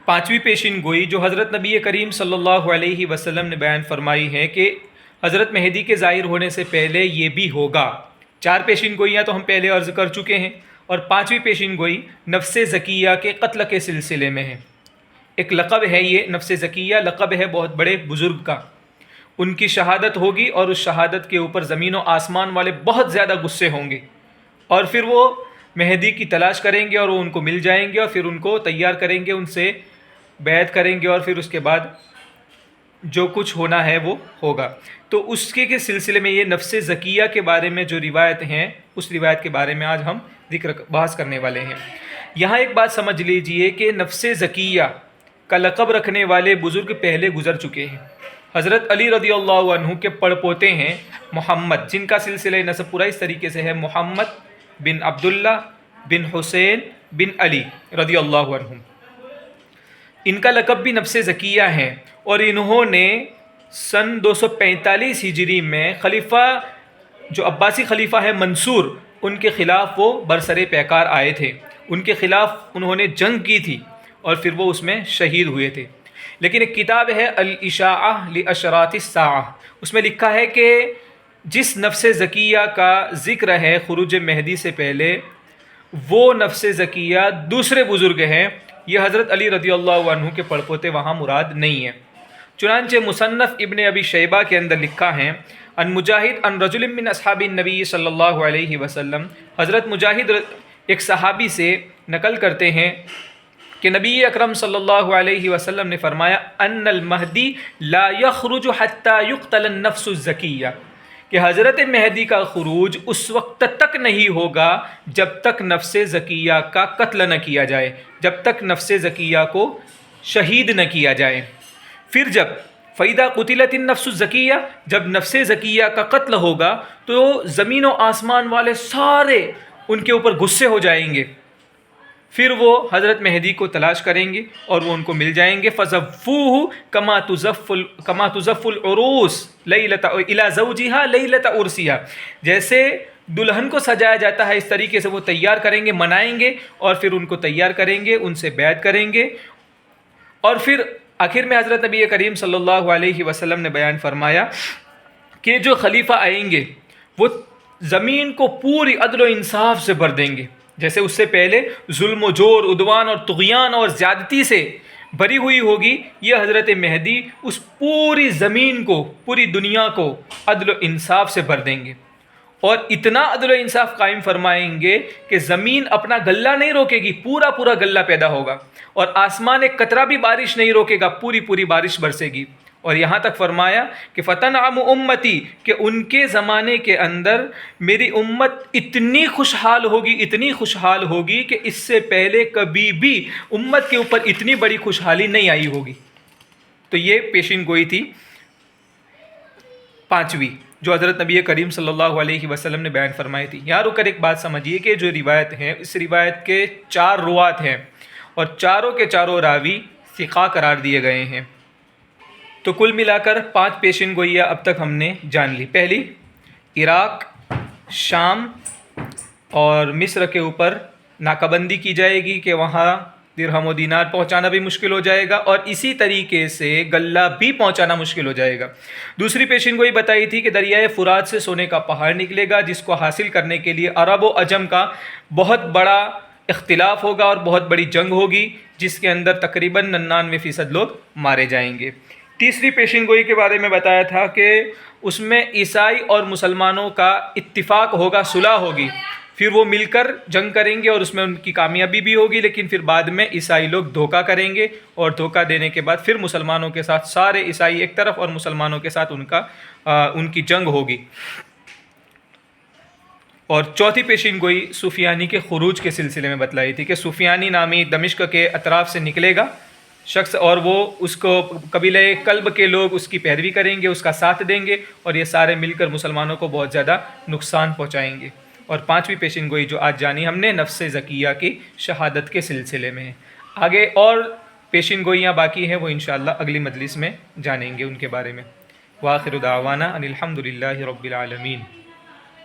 پانچویں پیشین گوئی جو حضرت نبی کریم صلی اللہ علیہ وسلم نے بیان فرمائی ہے کہ حضرت مہدی کے ظاہر ہونے سے پہلے یہ بھی ہوگا۔ چار پیشین گوئیاں تو ہم پہلے عرض کر چکے ہیں، اور پانچویں پیشین گوئی نفس زکیہ کے قتل کے سلسلے میں ہے۔ ایک لقب ہے، یہ نفس زکیہ لقب ہے بہت بڑے بزرگ کا، ان کی شہادت ہوگی اور اس شہادت کے اوپر زمین و آسمان والے بہت زیادہ غصے ہوں گے، اور پھر وہ مہدی کی تلاش کریں گے اور وہ ان کو مل جائیں گے، اور پھر ان کو تیار کریں گے، ان سے بیعت کریں گے، اور پھر اس کے بعد جو کچھ ہونا ہے وہ ہوگا۔ تو اس کے سلسلے میں یہ نفس زکیہ کے بارے میں جو روایت ہیں، اس روایت کے بارے میں آج ہم بحث کرنے والے ہیں۔ یہاں ایک بات سمجھ لیجئے کہ نفس زکیہ کا لقب رکھنے والے بزرگ پہلے گزر چکے ہیں۔ حضرت علی رضی اللہ عنہ کے پڑپوتے ہیں محمد، جن کا سلسلہ نسب پورا اس طریقے سے ہے، محمد بن عبداللہ بن حسین بن علی رضی اللہ عنہ۔ ان کا لقب بھی نفس زکیہ ہے، اور انہوں نے سن 245 ہجری میں خلیفہ جو عباسی خلیفہ ہے منصور، ان کے خلاف وہ برسر پیکار آئے تھے، ان کے خلاف انہوں نے جنگ کی تھی، اور پھر وہ اس میں شہید ہوئے تھے۔ لیکن ایک کتاب ہے الاشاعہ لاشراط الساعہ، اس میں لکھا ہے کہ جس نفس زکیہ کا ذکر ہے خروج مہدی سے پہلے، وہ نفس زکیہ دوسرے بزرگ ہیں، یہ حضرت علی رضی اللہ عنہ کے پڑپوتے وہاں مراد نہیں ہیں۔ چنانچہ مصنف ابن ابی شیبہ کے اندر لکھا ہے ان مجاہد ان رجل من اصحاب النبی صلی اللہ علیہ وسلم، حضرت مجاہد ایک صحابی سے نقل کرتے ہیں کہ نبی اکرم صلی اللہ علیہ وسلم نے فرمایا ان المہدی لا یخرج حتی یقتل النفس الزکیہ، کہ حضرت مہدی کا خروج اس وقت تک نہیں ہوگا جب تک نفس زکیہ کا قتل نہ کیا جائے، جب تک نفس زکیہ کو شہید نہ کیا جائے۔ پھر جب فَإِذَا قُتِلَتِ النَّفْسُ الزَّكِيَّةُ، جب نفس زکیہ کا قتل ہوگا تو زمین و آسمان والے سارے ان کے اوپر غصے ہو جائیں گے، پھر وہ حضرت مہدی کو تلاش کریں گے اور وہ ان کو مل جائیں گے۔ فَزَفُّوهُ كَمَا تُزَفُّ الْعُرُوسُ إِلَى زَوْجِهَا لَيْلَةَ عُرْسِهَا، جیسے دلہن کو سجایا جاتا ہے اس طریقے سے وہ تیار کریں گے، منائیں گے، اور پھر ان کو تیار کریں گے، ان سے بیعت کریں گے، اور پھر آخر میں حضرت نبی کریم صلی اللہ علیہ وسلم نے بیان فرمایا کہ جو خلیفہ آئیں گے وہ زمین کو پوری عدل و انصاف سے بھر دیں گے، جیسے اس سے پہلے ظلم و جور، عدوان اور طغیان اور زیادتی سے بھری ہوئی ہوگی، یہ حضرت مہدی اس پوری زمین کو، پوری دنیا کو عدل و انصاف سے بھر دیں گے، اور اتنا عدل و انصاف قائم فرمائیں گے کہ زمین اپنا غلہ نہیں روکے گی، پورا پورا غلہ پیدا ہوگا، اور آسمان ایک قطرہ بھی بارش نہیں روکے گا، پوری پوری بارش برسے گی۔ اور یہاں تک فرمایا کہ فتنعم امتی، کہ ان کے زمانے کے اندر میری امت اتنی خوشحال ہوگی، اتنی خوشحال ہوگی کہ اس سے پہلے کبھی بھی امت کے اوپر اتنی بڑی خوشحالی نہیں آئی ہوگی۔ تو یہ پیشین گوئی تھی پانچویں جو حضرت نبی کریم صلی اللہ علیہ وسلم نے بیان فرمائی تھی۔ یہاں رک کر ایک بات سمجھیے کہ جو روایت ہے، اس روایت کے 4 روات ہیں، اور چاروں کے چاروں راوی ثقہ قرار دیے گئے ہیں۔ تو کل ملا کر 5 پیشین گوئیاں اب تک ہم نے جان لی۔ پہلی، عراق، شام اور مصر کے اوپر ناکہ بندی کی جائے گی کہ وہاں درہم و دینار پہنچانا بھی مشکل ہو جائے گا، اور اسی طریقے سے غلہ بھی پہنچانا مشکل ہو جائے گا۔ دوسری پیشین گوئی بتائی تھی کہ دریائے فرات سے سونے کا پہاڑ نکلے گا، جس کو حاصل کرنے کے لیے عرب و عجم کا بہت بڑا اختلاف ہوگا اور بہت بڑی جنگ ہوگی، جس کے اندر تقریباً 99% لوگ مارے جائیں گے۔ تیسری پیشین گوئی کے بارے میں بتایا تھا کہ اس میں عیسائی اور مسلمانوں کا اتفاق ہوگا، صلح ہوگی، پھر وہ مل کر جنگ کریں گے اور اس میں ان کی کامیابی بھی ہوگی، لیکن پھر بعد میں عیسائی لوگ دھوکہ کریں گے، اور دھوکہ دینے کے بعد پھر مسلمانوں کے ساتھ سارے عیسائی ایک طرف اور مسلمانوں کے ساتھ ان کی جنگ ہوگی۔ اور چوتھی پیشین گوئی سفیانی کے خروج کے سلسلے میں بتلائی تھی کہ سفیانی نامی دمشق کے اطراف سے نکلے گا شخص، اور وہ اس کو قبیلہ کلب کے لوگ اس کی پیروی کریں گے، اس کا ساتھ دیں گے، اور یہ سارے مل کر مسلمانوں کو بہت زیادہ نقصان پہنچائیں گے۔ اور 5ویں پیشین گوئی جو آج جانی ہم نے نفس زکیہ کی شہادت کے سلسلے میں ہے۔ آگے اور پیشین گوئیاں باقی ہیں، وہ انشاءاللہ اگلی مجلس میں جانیں گے ان کے بارے میں۔ وآخر دعوانا ان الحمد للہ رب العالمین۔